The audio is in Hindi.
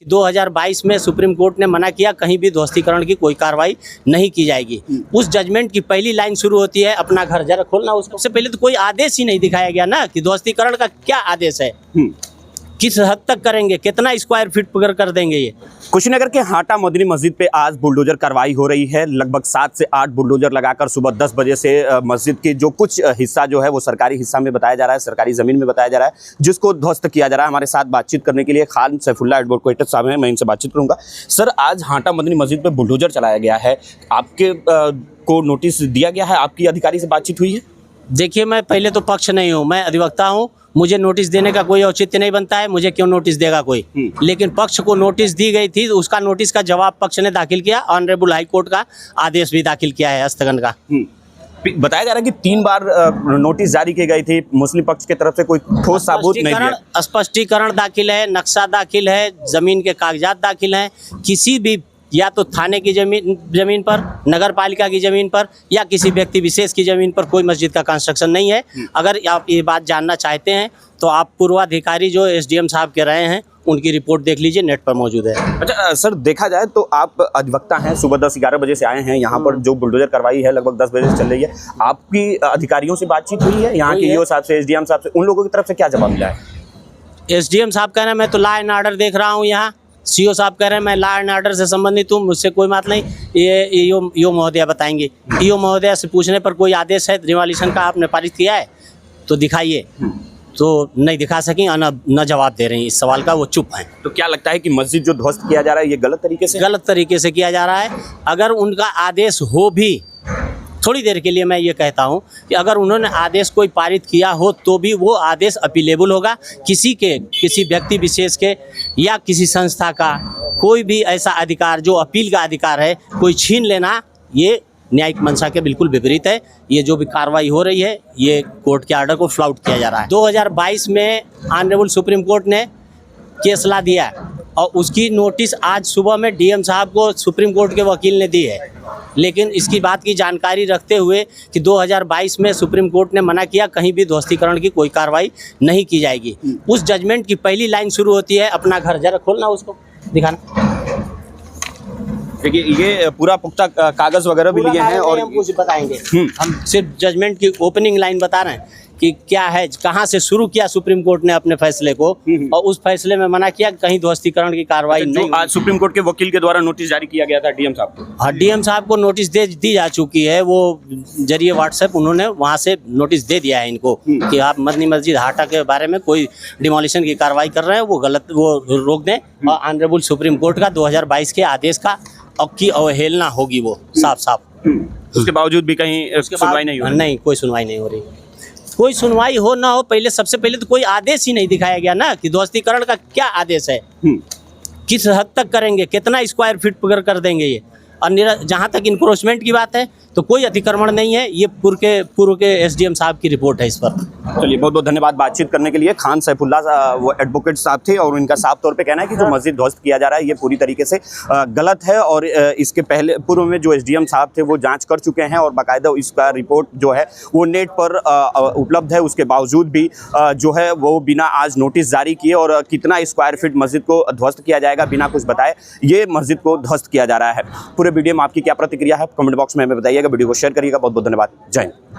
2022 में सुप्रीम कोर्ट ने मना किया, कहीं भी ध्वस्तीकरण की कोई कार्रवाई नहीं की जाएगी। उस जजमेंट की पहली लाइन शुरू होती है, अपना घर जरा खोलना। उससे पहले तो कोई आदेश ही नहीं दिखाया गया ना कि ध्वस्तीकरण का क्या आदेश है, किस हद तक करेंगे, कितना स्क्वायर फीट कर देंगे। ये कुशीनगर के हाटा मदनी मस्जिद पे आज बुलडोजर कार्रवाई हो रही है। लगभग 7 से 8 बुलडोजर लगाकर सुबह 10 बजे से मस्जिद की जो कुछ हिस्सा जो है वो सरकारी हिस्सा में बताया जा रहा है, सरकारी जमीन में बताया जा रहा है, जिसको ध्वस्त किया जा रहा है। हमारे साथ बातचीत करने के लिए खान सैफुल्लाह एडवोकेट साहब हैं, मैं इनसे बातचीत करूंगा। सर, आज हाटा मदनी मस्जिद पे बुलडोजर चलाया गया है, आपके को नोटिस दिया गया है, आपकी अधिकारी से बातचीत हुई है? देखिए, मैं पहले तो पक्ष नहीं हूँ, मैं अधिवक्ता हूँ। मुझे नोटिस देने का कोई औचित्य नहीं बनता है, मुझे क्यों नोटिस देगा कोई। लेकिन पक्ष को नोटिस दी गई थी, उसका नोटिस का जवाब पक्ष ने दाखिल किया। ऑनरेबल हाई कोर्ट का आदेश भी दाखिल किया है स्थगन का। बताया जा रहा है कि 3 बार नोटिस जारी की गई थी, मुस्लिम पक्ष की तरफ से कोई ठोस सबूत नहीं दिया। स्पष्टीकरण दाखिल है, नक्शा दाखिल है, जमीन के कागजात दाखिल हैं। किसी भी या तो थाने की जमीन पर, नगर पालिका की जमीन पर या किसी व्यक्ति विशेष की जमीन पर कोई मस्जिद का कंस्ट्रक्शन नहीं है। अगर आप ये बात जानना चाहते हैं तो आप पूर्वाधिकारी जो एसडीएम साहब के रहे हैं उनकी रिपोर्ट देख लीजिए, नेट पर मौजूद है। अच्छा सर, देखा जाए तो आप अधिवक्ता हैं, सुबह 10-11 बजे से आए हैं यहाँ पर। जो बुलडोजर कार्रवाई है लगभग 10 बजे से चल रही है। आपकी अधिकारियों से बातचीत हुई है यहाँ के ईओ साहब से, एसडीएम साहब से? उन लोगों की तरफ से क्या जवाब मिला है? एसडीएम साहब कह रहे हैं मैं तो लॉ एंड ऑर्डर देख रहा हूँ यहाँ। सीओ साहब कह रहे हैं मैं लॉ एंड ऑर्डर से संबंधित हूँ, मुझसे कोई बात नहीं। ये ईओ महोदय बताएंगे। ईओ महोदय से पूछने पर कोई आदेश है डिमोलिशन का आपने पारित किया है तो दिखाइए, तो नहीं दिखा सकें, न जवाब दे रहे हैं इस सवाल का, वो चुप हैं। तो क्या लगता है कि मस्जिद जो ध्वस्त किया जा रहा है ये गलत तरीके से किया जा रहा है? अगर उनका आदेश हो भी, थोड़ी देर के लिए मैं ये कहता हूँ कि अगर उन्होंने आदेश कोई पारित किया हो तो भी वो आदेश अपीलेबल होगा। किसी व्यक्ति विशेष के या किसी संस्था का कोई भी ऐसा अधिकार जो अपील का अधिकार है, कोई छीन लेना, ये न्यायिक मंशा के बिल्कुल विपरीत है। ये जो भी कार्रवाई हो रही है ये कोर्ट के ऑर्डर को फ्लाउट किया जा रहा है। 2022 में ऑनरेबल सुप्रीम कोर्ट ने केस ला दिया और उसकी नोटिस आज सुबह में डीएम साहब को सुप्रीम कोर्ट के वकील ने दी है। लेकिन इसकी बात की जानकारी रखते हुए कि 2022 में सुप्रीम कोर्ट ने मना किया, कहीं भी ध्वस्तीकरण की कोई कार्रवाई नहीं की जाएगी। उस जजमेंट की पहली लाइन शुरू होती है, अपना घर जरा खोलना, उसको दिखाना। देखिए, ये पूरा पुख्ता कागज वगैरह भी लिए हैं और हम कुछ बताएंगे। हम सिर्फ जजमेंट की ओपनिंग लाइन बता रहे हैं कि क्या है, कहां से शुरू किया सुप्रीम कोर्ट ने अपने फैसले को, और उस फैसले में मना किया कहीं ध्वस्तीकरण की कार्रवाई नहीं। आज सुप्रीम कोर्ट के वकील के द्वारा नोटिस जारी किया गया था डीएम साहब को। हाँ, डीएम साहब को नोटिस दी जा चुकी है। वो जरिए व्हाट्सएप उन्होंने वहां से नोटिस दे दिया है इनको कि आप मदनी मस्जिद हाटा के बारे में कोई डिमोलिशन की कार्रवाई कर रहे हैं, वो गलत, वो रोक दें। और ऑनरेबल सुप्रीम कोर्ट का 2022 के आदेश का की अवहेलना होगी वो साफ। उसके बावजूद भी कहीं सुनवाई नहीं हो रही? नहीं, कोई सुनवाई नहीं हो रही। कोई सुनवाई हो ना हो, पहले सबसे पहले तो कोई आदेश ही नहीं दिखाया गया ना कि ध्वस्तीकरण का क्या आदेश है, किस हद तक करेंगे, कितना स्क्वायर फीट कर देंगे ये। और जहाँ तक इंक्रोचमेंट की बात है तो कोई अतिक्रमण नहीं है। ये पूर्व के एसडीएम साहब की रिपोर्ट है इस पर। चलिए, बहुत बहुत धन्यवाद बातचीत करने के लिए। खान सैफुल्लाह वो एडवोकेट साहब थे और उनका साफ तौर पे कहना है कि जो मस्जिद ध्वस्त किया जा रहा है ये पूरी तरीके से गलत है। और इसके पूर्व में जो एसडीएम साहब थे वो जांच कर चुके हैं और बाकायदा इसका रिपोर्ट जो है वो नेट पर उपलब्ध है। उसके बावजूद भी जो है वो बिना आज नोटिस जारी किए और कितना स्क्वायर फीट मस्जिद को ध्वस्त किया जाएगा बिना कुछ बताए, ये मस्जिद को ध्वस्त किया जा रहा है। पूरे वीडियो में आपकी क्या प्रतिक्रिया है कमेंट बॉक्स में हमें बताइएगा। वीडियो को शेयर करिएगा। बहुत बहुत धन्यवाद। जय हिंद।